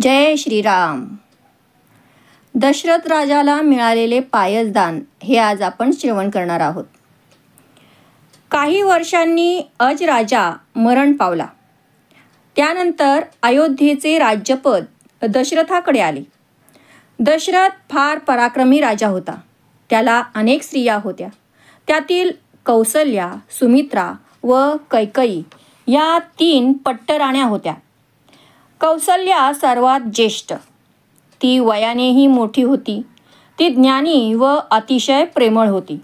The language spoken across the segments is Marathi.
जय श्रीराम. दशरथ राजाला मिळालेले पायसदान हे आज आपण श्रवण करणार आहोत. काही वर्षांनी अज राजा मरण पावला. त्यानंतर अयोध्येचे राज्यपद दशरथाकडे आले. दशरथ फार पराक्रमी राजा होता. त्याला अनेक स्त्रिया होत्या. त्यातील कौसल्या, सुमित्रा व कैकेयी या 3 पट्टराण्या होत्या. कौसल्या सर्वात ज्येष्ठ. ती वयानेही मोठी होती. ती ज्ञानी व अतिशय प्रेमळ होती.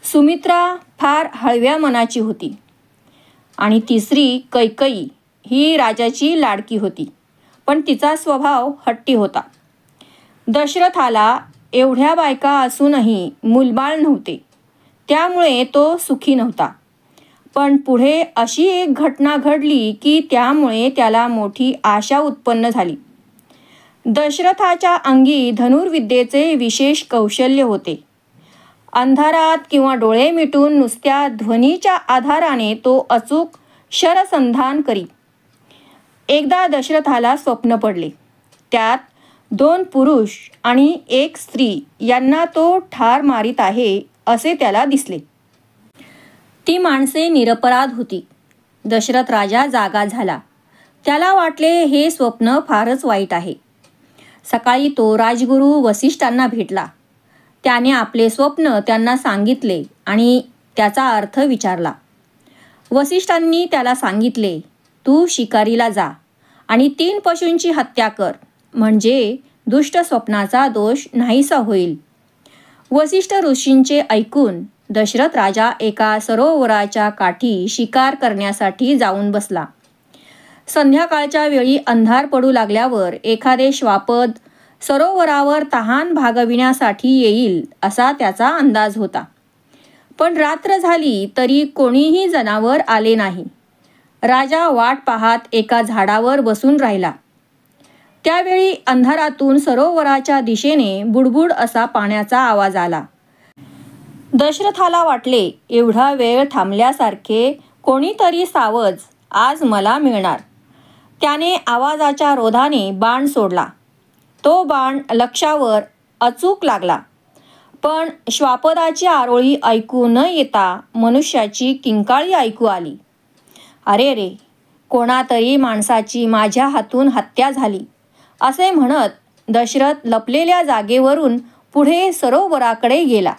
सुमित्रा फार हळव्या मनाची होती. आणि तिसरी कैकेयी ही राजाची लाडकी होती, पण तिचा स्वभाव हट्टी होता. दशरथाला एवढ्या बायका असूनही मूलबाळ नव्हते. त्यामुळे तो सुखी नव्हता. पण पुढे अशी एक घटना घडली की त्यामुळे त्याला मोठी आशा उत्पन्न झाली. दशरथाच्या अंगी धनुर्विद्येचे विशेष कौशल्य होते. अंधारात किंवा डोळे मिटून नुसत्या ध्वनीच्या आधाराने तो अचूक शरसंधान करी. एकदा दशरथाला स्वप्न पडले. त्यात 2 पुरुष आणि 1 स्त्री यांना तो ठार मारित आहे असे त्याला दिसले. ती माणसे निरपराध होती. दशरथ राजा जागा झाला. त्याला वाटले हे स्वप्न फारच वाईट आहे. सकाळी तो राजगुरू वसिष्ठांना भेटला. त्याने आपले स्वप्न त्यांना सांगितले आणि त्याचा अर्थ विचारला. वसिष्ठांनी त्याला सांगितले, तू शिकारीला जा आणि 3 पशूंची हत्या कर, म्हणजे दुष्ट स्वप्नाचा दोष नाहीसा होईल. वसिष्ठ ऋषींचे ऐकून दशरथ राजा एका सरोवराच्या काठी शिकार करण्यासाठी जाऊन बसला. संध्याकाळच्या वेळी अंधार पडू लागल्यावर एखादे श्वापद सरोवरावर तहान भागविण्यासाठी येईल असा त्याचा अंदाज होता. पण रात्र झाली तरी कोणीही जनावर आले नाही. राजा वाट पाहत एका झाडावर बसून राहिला. त्यावेळी अंधारातून सरोवराच्या दिशेने बुडबुड असा पाण्याचा आवाज आला. दशरथाला वाटले, एवढा वेळ थांबल्यासारखे कोणीतरी सावज आज मला मिळणार. त्याने आवाजाच्या रोधाने बाण सोडला. तो बाण लक्ष्यावर अचूक लागला. पण श्वापदाची आरोळी ऐकू न येता मनुष्याची किंकाळी ऐकू आली. अरे रे, कोणातरी माणसाची माझ्या हातून हत्या झाली असे म्हणत दशरथ लपलेल्या जागेवरून पुढे सरोवराकडे गेला.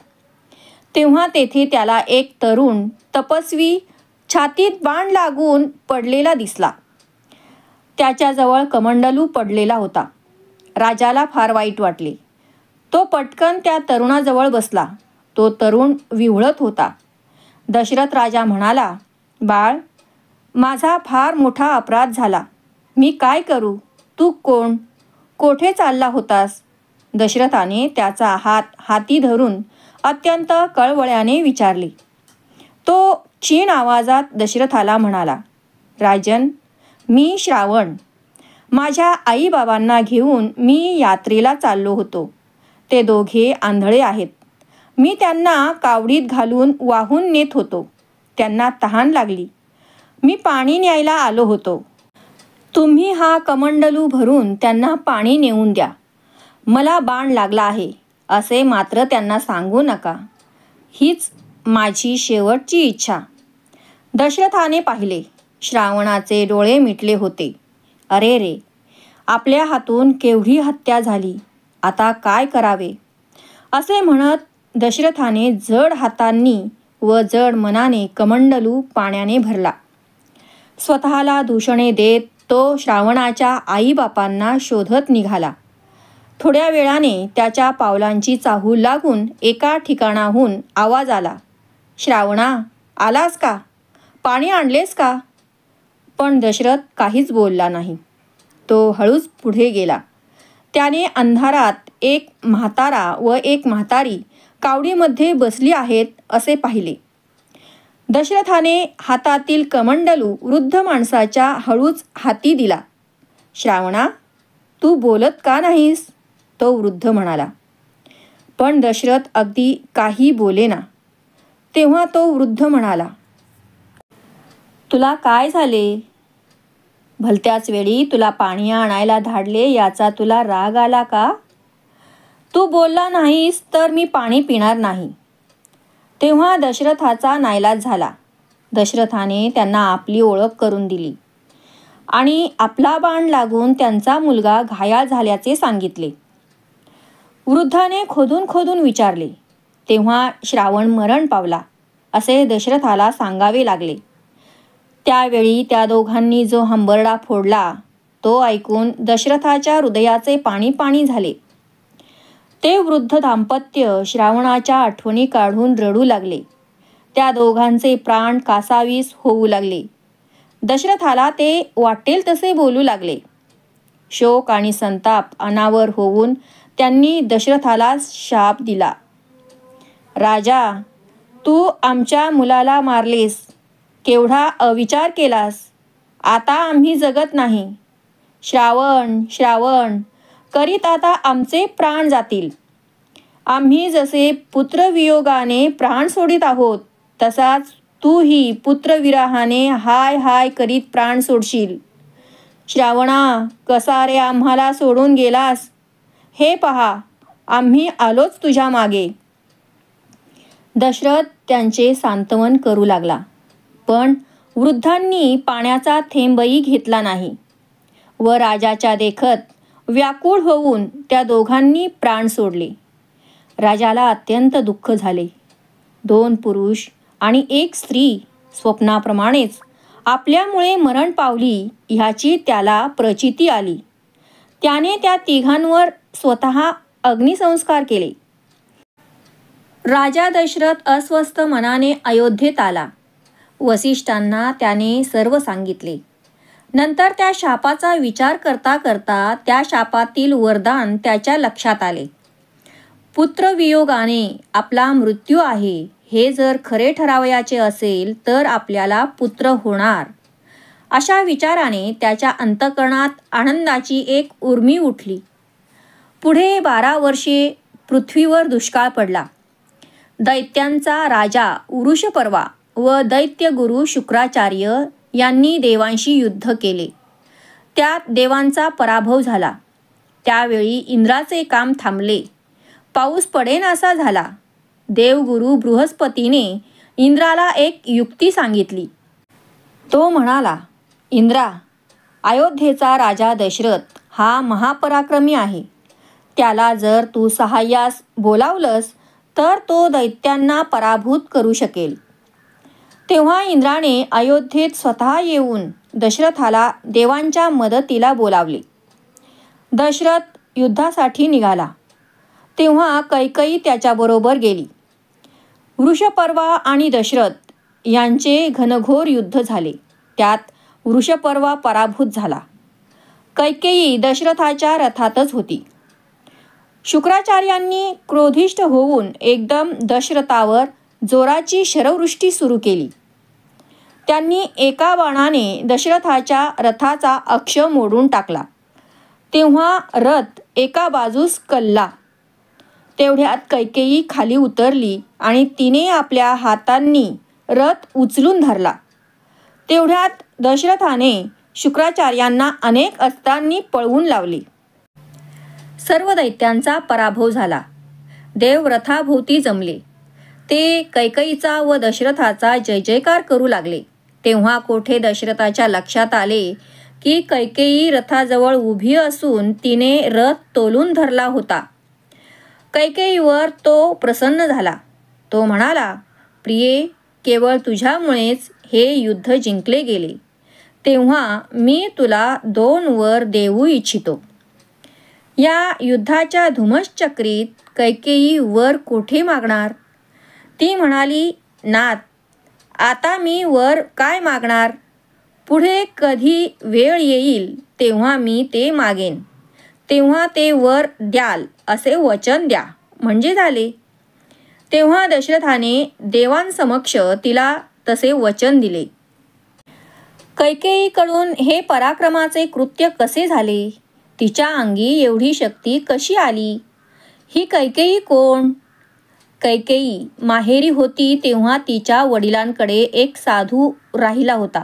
तेव्हा तेथे त्याला एक तरुण तपस्वी छातीत बाण लागून पडलेला दिसला. त्याच्याजवळ कमंडलू पडलेला होता. राजाला फार वाईट वाटले. तो पटकन त्या तरुणाजवळ बसला. तो तरुण विव्हळत होता. दशरथ राजा म्हणाला, बाळ, माझा फार मोठा अपराध झाला. मी काय करू? तू कोण? कोठे चालला होतास? दशरथाने त्याचा हात हाती धरून अत्यंत कळवळ्याने विचारले. तो क्षीण आवाजात दशरथाला म्हणाला, राजन, मी श्रावण. माझ्या आईबाबांना घेऊन मी यात्रेला चाललो होतो. ते दोघे आंधळे आहेत. मी त्यांना कावडीत घालून वाहून नेत होतो. त्यांना तहान लागली. मी पाणी न्यायला आलो होतो. तुम्ही हा कमंडलू भरून त्यांना पाणी नेऊन द्या. मला बाण लागला आहे असे मात्र त्यांना सांगू नका. हीच माझी शेवटची इच्छा. दशरथाने पाहिले. श्रावणाचे डोळे मिटले होते. अरे रे, आपल्या हातून केवढी हत्या झाली. आता काय करावे? असे म्हणत दशरथाने जड हातांनी व जड मनाने कमंडलू पाण्याने भरला. स्वतःला दूषणे देत तो श्रावणाच्या आईबापांना शोधत निघाला. थोड्या वेळाने त्याच्या पावलांची चाहूल लागून एका ठिकाणाहून आवाज आला, श्रावणा, आलास का? पाणी आणलेस का? पण दशरथ काहीच बोलला नाही. तो हळूच पुढे गेला. त्याने अंधारात एक म्हातारा व एक म्हातारी कावडीमध्ये बसली आहेत असे पाहिले. दशरथाने हातातील कमंडलू वृद्ध माणसाच्या हळूच हाती दिला. श्रावणा, तू बोलत का नाहीस? तो वृद्ध म्हणाला. पण दशरथ अगदी काही बोलेना. तेव्हा तो वृद्ध म्हणाला, तुला काय झाले? भलत्याच वेळी तुला पाणी आणायला धाडले याचा तुला राग आला का? तू बोलला नाहीस तर मी पाणी पिणार नाही. तेव्हा दशरथाचा नाईलाज झाला. दशरथाने त्यांना आपली ओळख करून दिली आणि आपला बाण लागून त्यांचा मुलगा घायाळ झाल्याचे सांगितले. वृद्धाने खोदून खोदून विचारले, तेव्हा श्रावण मरण पावला असे दशरथाला सांगावे लागले. त्यावेळी त्या दोघांनी जो हंबरडा फोडला तो ऐकून दशरथाच्या हृदयाचे पाणी पाणी झाले. ते वृद्ध दाम्पत्य श्रावणाच्या आठवणी काढून रडू लागले. त्या दोघांचे प्राण कासावीस होऊ लागले. दशरथाला ते वाटेल तसे बोलू लागले. शोक आणि संताप अनावर होऊन त्यांनी दशरथाला शाप दिला. राजा, तू आमच्या मुलाला मारलेस, केवढा अविचार केलास. आता आम्ही जगत नाही. श्रावण श्रावण करीत आता आमचे प्राण जातील. आम्ही जसे पुत्रवियोगाने प्राण सोडित आहोत तसाच तूही पुत्रविरहाने हाय हाय करीत प्राण सोडशील. श्रावणा, कसा रे आम्हाला सोडून गेलास. हे पहा, आम्ही आलोच तुझ्या मागे. दशरथ त्यांचे सांत्वन करू लागला, पण वृद्धांनी पाण्याचा थेंबही घेतला नाही व राजाच्या देखत व्याकुळ होऊन त्या दोघांनी प्राण सोडले. राजाला अत्यंत दुःख झाले. 2 पुरुष आणि 1 स्त्री स्वप्नाप्रमाणेच आपल्यामुळे मरण पावली ह्याची त्याला प्रचिती आली. त्याने त्या तिघांवर स्वतः अग्निसंस्कार केले. राजा दशरथ अस्वस्थ मनाने अयोध्येत आला. वसिष्ठांना त्याने सर्व सांगितले. नंतर त्या शापाचा विचार करता करता त्या शापातील वरदान त्याच्या लक्षात आले. पुत्रवियोगाने आपला मृत्यू आहे हे जर खरे ठरावयाचे असेल तर आपल्याला पुत्र होणार, अशा विचाराने त्याच्या अंतःकरणात आनंदाची एक उर्मी उठली. पुढे 12 वर्षे पृथ्वीवर दुष्काळ पडला. दैत्यांचा राजा वृषपर्वा व दैत्यगुरु शुक्राचार्य यांनी देवांशी युद्ध केले. त्यात देवांचा पराभव झाला. त्यावेळी इंद्राचे काम थांबले. पाऊस पडेनासा झाला. देवगुरु बृहस्पतीने इंद्राला एक युक्ती सांगितली. तो म्हणाला, इंद्रा, अयोध्येचा राजा दशरथ हा महापराक्रमी आहे. त्याला जर तू सहाय्यास बोलावलंस तर तो दैत्यांना पराभूत करू शकेल. तेव्हा इंद्राने अयोध्येत स्वतः येऊन दशरथाला देवांच्या मदतीला बोलावले. दशरथ युद्धासाठी निघाला. तेव्हा कैकेयी त्याच्याबरोबर गेली. वृषपर्वा आणि दशरथ यांचे घनघोर युद्ध झाले. त्यात वृषपर्वा पराभूत झाला. कैकेयी दशरथाच्या रथातच होती. शुक्राचार्यांनी क्रोधिष्ठ होऊन एकदम दशरथावर जोराची शरवृष्टी सुरू केली. त्यांनी एका बाणाने दशरथाच्या रथाचा अक्ष मोडून टाकला. तेव्हा रथ एका बाजूस कलला. तेवढ्यात कैकेयी खाली उतरली आणि तिने आपल्या हातांनी रथ उचलून धरला. तेवढ्यात दशरथाने शुक्राचार्यांना अनेक अस्त्रांनी पळवून लावले. सर्व दैत्यांचा पराभव झाला. देव रथाभोवती जमले. ते कैकेयीचा व दशरथाचा जय जयकार करू लागले. तेव्हा कोठे दशरथाच्या लक्षात आले की कैकेयी रथाजवळ उभी असून तिने रथ तोलून धरला होता. कैकेयीवर तो प्रसन्न झाला. तो म्हणाला, प्रिये, केवळ तुझ्यामुळेच हे युद्ध जिंकले गेले. तेव्हा मी तुला 2 वर देऊ इच्छितो. या युद्धाच्या धुमश्चक्रीत कैकेयी वर कोठे मागणार? ती म्हणाली, नाथ, आता मी वर काय मागणार? पुढे कधी वेळ येईल तेव्हा मी ते मागेन. तेव्हा ते वर द्याल असे वचन द्या, म्हणजे झाले. तेव्हा दशरथाने देवांसमक्ष तिला तसे वचन दिले. कैकेयीकडून हे पराक्रमाचे कृत्य कसे झाले? तिच्या अंगी एवढी शक्ती कशी आली? ही कैकेयी कोण? कैकेयी माहेरी होती तेव्हा तिच्या वडिलांकडे एक साधू राहिला होता.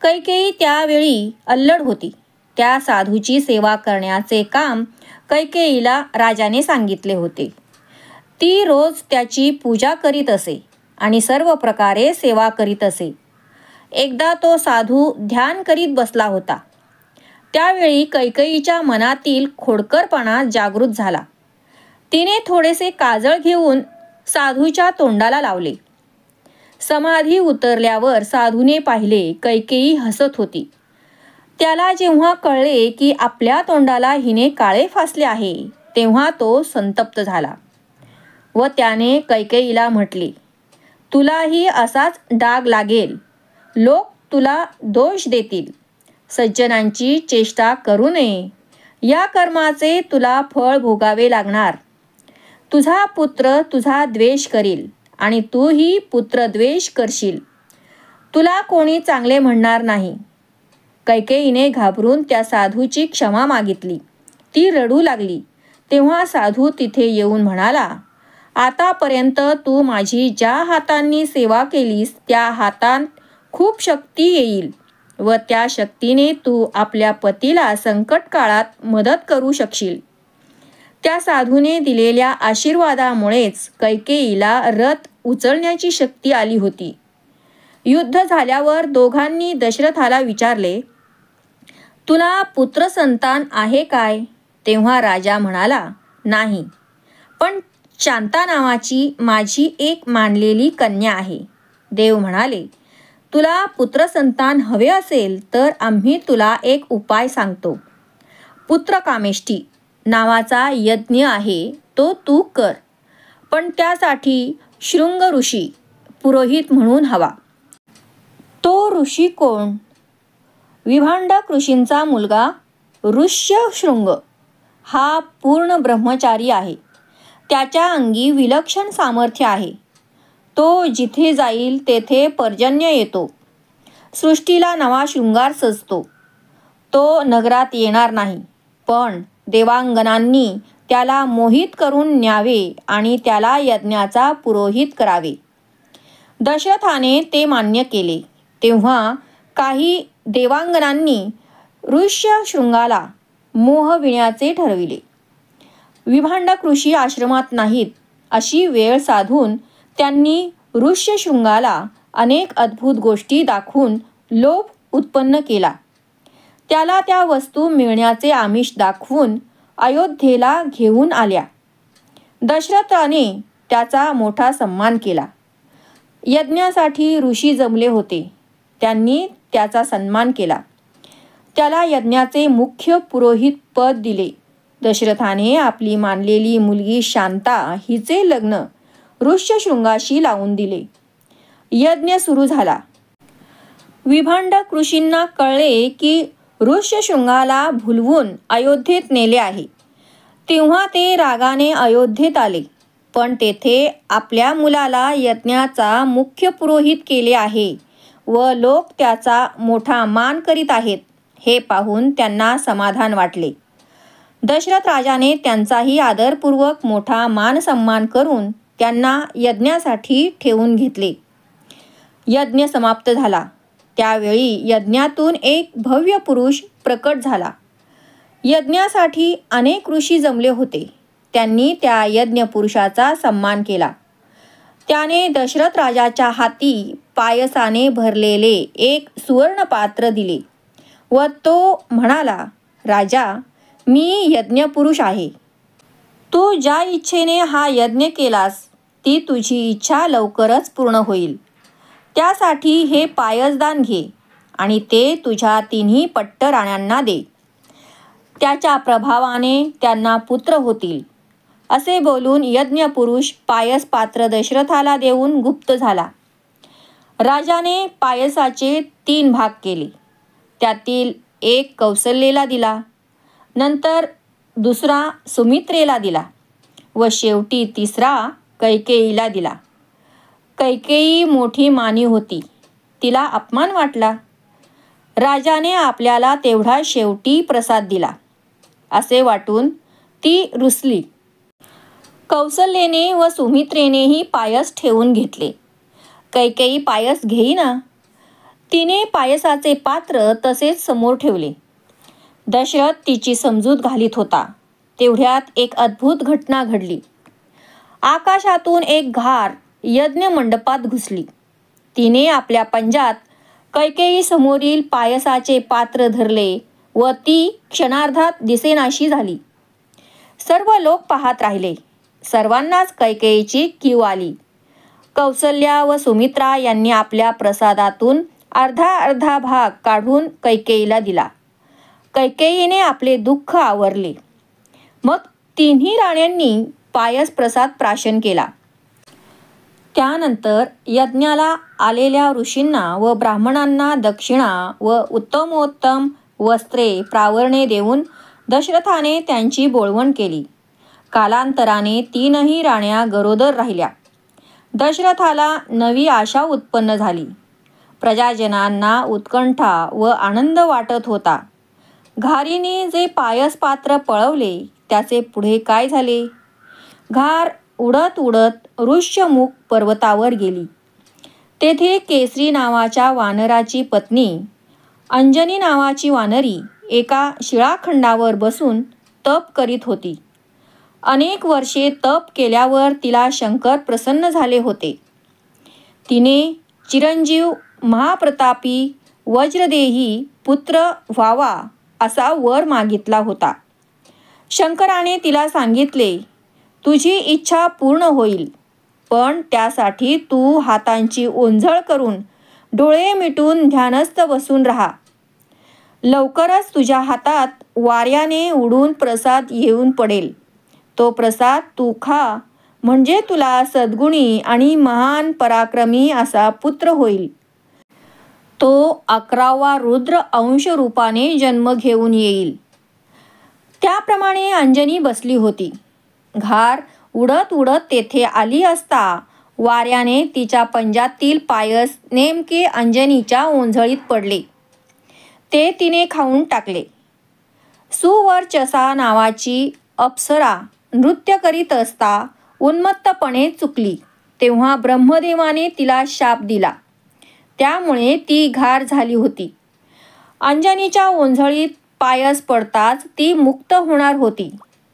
कैकेयी त्यावेळी अल्लड होती. त्या साधूची सेवा करण्याचे काम कैकेयीला राजाने सांगितले होते. ती रोज त्याची पूजा करीत असे आणि सर्व प्रकारे सेवा करीत असे. एकदा तो साधू ध्यान करीत बसला होता. त्यावेळी कैकेयीच्या मनातील खोडकरपणा जागृत झाला. तिने थोडेसे काजळ घेऊन साधूच्या तोंडाला लावले. समाधी उतरल्यावर साधूने पाहिले कैकेयी हसत होती. त्याला जेव्हा कळले की आपल्या तोंडाला हिने काळे फासले आहे, तेव्हा तो संतप्त झाला व त्याने कैकेयीला म्हटले, तुलाही असाच डाग लागेल. लोक तुला दोष देतील. सज्जनांची चेष्टा करू नये. या कर्माचे तुला फळ भोगावे लागणार. तुझा पुत्र तुझा द्वेष करील आणि तूही पुत्रद्वेष करशील. तुला कोणी चांगले म्हणणार नाही. कैकेयीने घाबरून त्या साधूची क्षमा मागितली. ती रडू लागली. तेव्हा साधू तिथे येऊन म्हणाला, आतापर्यंत तू माझी ज्या हातांनी सेवा केलीस त्या हातांत खूप शक्ती येईल व त्या शक्तीने तू आपल्या पतीला संकट काळात मदत करू शकशील. त्या साधूने दिलेल्या आशीर्वादामुळेच कैकेयीला रथ उचलण्याची शक्ती आली होती. युद्ध झाल्यावर दोघांनी दशरथाला विचारले, तुला पुत्रसंतान आहे काय? तेव्हा राजा म्हणाला, नाही, पण शांता नावाची माझी एक मानलेली कन्या आहे. देव म्हणाले, तुला पुत्रसंतान हवे असेल तर आम्ही तुला एक उपाय सांगतो. पुत्रकामेष्टी नावाचा यज्ञ आहे, तो तू कर. पण त्यासाठी शृंग ऋषी पुरोहित म्हणून हवा. तो ऋषी कोण? विभांडक ऋषींचा मुलगा ऋष्यशृंग हा पूर्ण ब्रह्मचारी आहे. त्याच्या अंगी विलक्षण सामर्थ्य आहे. तो जिथे जाईल तेथे पर्जन्य येतो. सृष्टीला नवा शृंगार सजतो. तो नगरात येणार नाही, पण देवांगनांनी त्याला मोहित करून न्यावे आणि त्याला यज्ञाचा पुरोहित करावे. दशरथाने ते मान्य केले. तेव्हा काही देवांगनांनी ऋष्यशृंगाला मोहविण्याचे ठरविले. विभांडक ऋषी आश्रमात नाहीत अशी वेळ साधून त्यांनी ऋष्यशृंगाला अनेक अद्भुत गोष्टी दाखवून लोभ उत्पन्न केला. त्याला त्या वस्तू मिळण्याचे आमिष दाखवून अयोध्येला घेऊन आल्या. दशरथाने त्याचा मोठा सन्मान केला. यज्ञासाठी ऋषी जमले होते. त्यांनी त्याचा सन्मान केला. त्याला यज्ञाचे मुख्य पुरोहित पद दिले. दशरथाने आपली मानलेली मुलगी शांता हिचे लग्न ऋष्यशृंगाशी लावून दिले. यज्ञ सुरू झाला. विभांडक ऋषींना कळले की ऋष्यशृंगाला भुलवून अयोध्येत नेले आहे. तेव्हा ते रागाने अयोध्येत आले. पण तेथे आपल्या मुलाला यज्ञाचा मुख्य पुरोहित केले आहे व लोक त्याचा मोठा मान करीत आहेत हे पाहून त्यांना समाधान वाटले. दशरथ राजाने त्यांचाही आदरपूर्वक मोठा मान सन्मान करून त्यांना यज्ञासाठी ठेवून घेतले. यज्ञ समाप्त झाला. त्यावेळी यज्ञातून एक भव्य पुरुष प्रकट झाला. यज्ञासाठी अनेक ऋषी जमले होते. त्यांनी त्या यज्ञ पुरुषाचा सन्मान केला. त्याने दशरथ राजाच्या हाती पायसाने भरलेले एक सुवर्ण पात्र दिले व तो म्हणाला, राजा, मी यज्ञपुरुष आहे. तू ज्या इच्छेने हा यज्ञ केलास ती तुझी इच्छा लवकरच पूर्ण होईल. त्यासाठी हे पायसदान घे आणि ते तुझ्या तिन्ही पट्टराण्यांना दे. त्याच्या प्रभावाने त्यांना पुत्र होतील. असे बोलून यज्ञपुरुष पायस पात्र दशरथाला देऊन गुप्त झाला. राजाने पायसाचे 3 भाग केले. त्यातील एक कौसल्याला दिला, नंतर दुसरा सुमित्रेला दिला व शेवटी तिसरा कैकेयीला दिला. कैकेयी मोठी मानी होती. तिला अपमान वाटला. राजाने आपल्याला तेवढा शेवटी प्रसाद दिला असे वाटून ती रुसली. कौसल्याने व सुमित्रेनेही पायस ठेवून घेतले. कैकेयी पायस घेईना. तिने पायसाचे पात्र तसेच समोर ठेवले. दशरथ तिची समजूत घालीत होता. तेवढ्यात एक अद्भुत घटना घडली. आकाशातून एक घार यज्ञ मंडपात घुसली. तिने आपल्या पंजात कैकेयी समोरील पायसाचे पात्र धरले व ती क्षणार्धात दिसेनाशी झाली. सर्व लोक पाहत राहिले. सर्वांनाच कैकेयीची कीव आली. कौसल्या व सुमित्रा यांनी आपल्या प्रसादातून अर्धा भाग काढून कैकेयीला दिला. कैकेयीने आपले दुःख आवरले. मग तिन्ही राण्यांनी पायस प्रसाद प्राशन केला. त्यानंतर यज्ञाला आलेल्या ऋषींना व ब्राह्मणांना दक्षिणा व उत्तमोत्तम वस्त्रे प्रावरणे देऊन दशरथाने त्यांची बोळवण केली. कालांतराने तीनही राण्या गरोदर राहिल्या. दशरथाला नवी आशा उत्पन्न झाली. प्रजाजनांना उत्कंठा व आनंद वाटत होता. घारीने जे पायस पात्र पळवले त्याचे पुढे काय झाले? घार उडत उडत ऋष्यमुख पर्वतावर गेली. तेथे केसरी नावाच्या वानराची पत्नी अंजनी नावाची वानरी एका शिळाखंडावर बसून तप करीत होती. अनेक वर्षे तप केल्यावर तिला शंकर प्रसन्न झाले होते. तिने चिरंजीव महाप्रतापी वज्रदेही पुत्र व्हावा असा वर मागितला होता. शंकराने तिला सांगितले, तुझी इच्छा पूर्ण होईल, पण त्यासाठी तू हातांची ओंझळ करून डोळे मिटून ध्यानस्थ बसून राहा. लवकरच तुझ्या हातात वाऱ्याने उडून प्रसाद येऊन पडेल. तो प्रसाद तू खा, म्हणजे तुला सद्गुणी आणि महान पराक्रमी असा पुत्र होईल. तो 11वा रुद्र अंश रूपाने जन्म घेऊन येईल. त्याप्रमाणे अंजनी बसली होती. घार उडत उडत तेथे आली असता वाऱ्याने तिच्या पंजातील पायस नेमके अंजनीच्या ओंझळीत पडले. ते तिने खाऊन टाकले. सुवर्चसा नावाची अप्सरा नृत्य करीत असता उन्मत्तपणे चुकली. तेव्हा ब्रह्मदेवाने तिला शाप दिला. त्यामुळे ती घार झाली होती. अंजनीच्या ओंझळीत पायस पडताच ती मुक्त होणार होती.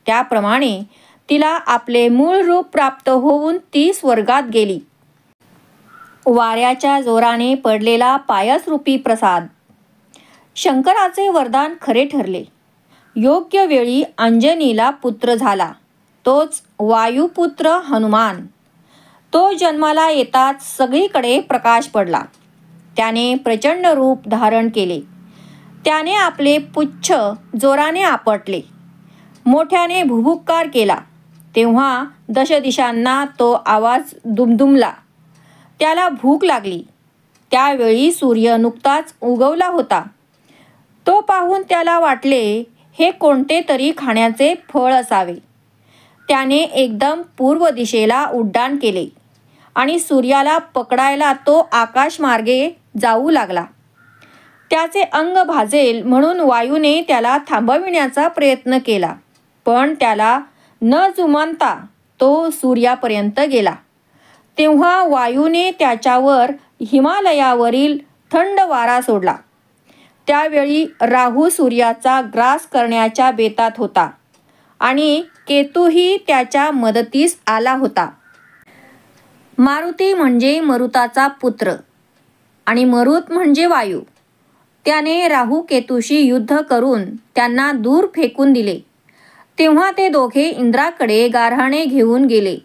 त्याप्रमाणे तिला आपले मूळ रूप प्राप्त होऊन ती स्वर्गात गेली. वाऱ्याच्या जोराने पडलेला पायसरूपी प्रसाद शंकराचे वरदान खरे ठरले. योग्य वेळी अंजनीला पुत्र झाला. तोच वायुपुत्र हनुमान. तो जन्माला येताच सगळीकडे प्रकाश पडला. त्याने प्रचंड रूप धारण केले. त्याने आपले पुच्छ जोराने आपटले. मोठ्याने भुभुक्कार केला. तेव्हा दशदिशांना तो आवाज दुमदुमला. त्याला भूक लागली. त्यावेळी सूर्य नुकताच उगवला होता. तो पाहून त्याला वाटले हे कोणते तरी खाण्याचे फळ असावे. त्याने एकदम पूर्व दिशेला उड्डाण केले आणि सूर्याला पकडायला तो आकाशमार्गे जाऊ लागला. त्याचे अंग भाजेल म्हणून वायूने त्याला थांबविण्याचा प्रयत्न केला, पण त्याला न जुमानता तो सूर्यापर्यंत गेला. तेव्हा वायूने त्याच्यावर हिमालयावरील थंड वारा सोडला. त्यावेळी राहू सूर्याचा ग्रास करण्याच्या बेतात होता आणि केतूही त्याच्या मदतीस आला होता. मारुती म्हणजे मरुताचा पुत्र आणि मरुत म्हणजे वायू. त्याने राहू केतूशी युद्ध करून त्यांना दूर फेकून दिले. तेव्हा ते दोघे इंद्राकडे गारहाणे घेऊन गेले.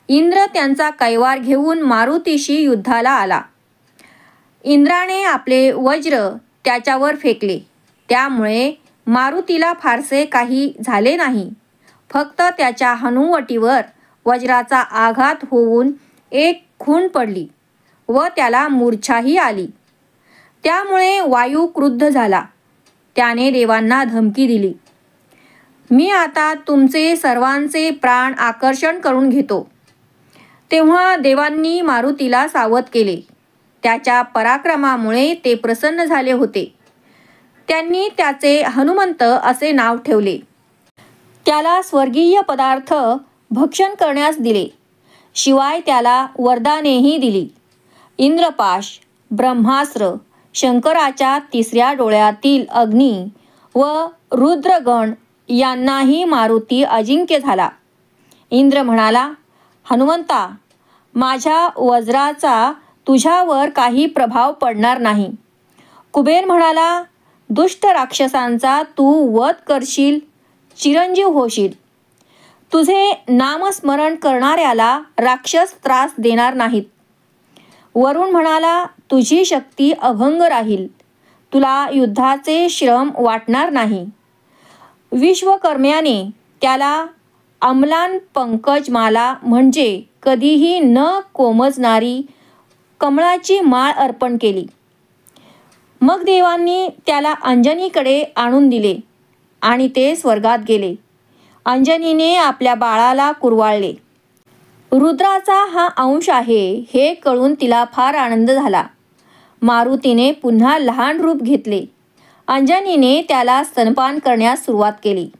इंद्र त्यांचा कैवार घेऊन मारुतीशी युद्धाला आला. इंद्राने आपले वज्र त्याच्यावर फेकले. त्यामुळे मारुतीला फारसे काही झाले नाही. फक्त त्याच्या हनुवटीवर वज्राचा आघात होऊन एक खूण पडली व त्याला मूर्छाही आली. त्यामुळे वायू क्रुद्ध झाला. त्याने देवांना धमकी दिली, मी आता तुमचे सर्वांचे प्राण आकर्षण करून घेतो. तेव्हा देवांनी मारुतीला सावध केले. त्याच्या पराक्रमामुळे ते प्रसन्न झाले होते. त्यांनी त्याचे हनुमंत असे नाव ठेवले. त्याला स्वर्गीय पदार्थ भक्षण करण्यास दिले. शिवाय त्याला वरदानेही दिली. इंद्रपाश, ब्रह्मास्त्र, शंकराच्या तिसऱ्या डोळ्यातील अग्नी व रुद्रगण यांनाही मारुती अजिंक्य झाला. इंद्र म्हणाला, हनुमंता, माझ्या वज्राचा तुझ्यावर काही प्रभाव पडणार नाही. कुबेर म्हणाला, दुष्ट राक्षसांचा तू वध करशील, चिरंजीव होशील. तुझे नामस्मरण करणाऱ्याला राक्षस त्रास देणार नाहीत. वरुण म्हणाला, तुझी शक्ती अभंग राहील, तुला युद्धाचे श्रम वाटणार नाही. विश्वकर्म्याने त्याला अम्लान पंकजमाला म्हणजे कधीही न कोमजणारी कमळाची माळ अर्पण केली. मग देवांनी त्याला अंजनीकडे आणून दिले आणि ते स्वर्गात गेले. अंजनीने आपल्या बाळाला कुरवाळले. रुद्राचा हा अंश आहे हे कळून तिला फार आनंद झाला. मारुतीने पुन्हा लहान रूप घेतले. अंजनीने त्याला स्तनपान करण्यास सुरुवात केली.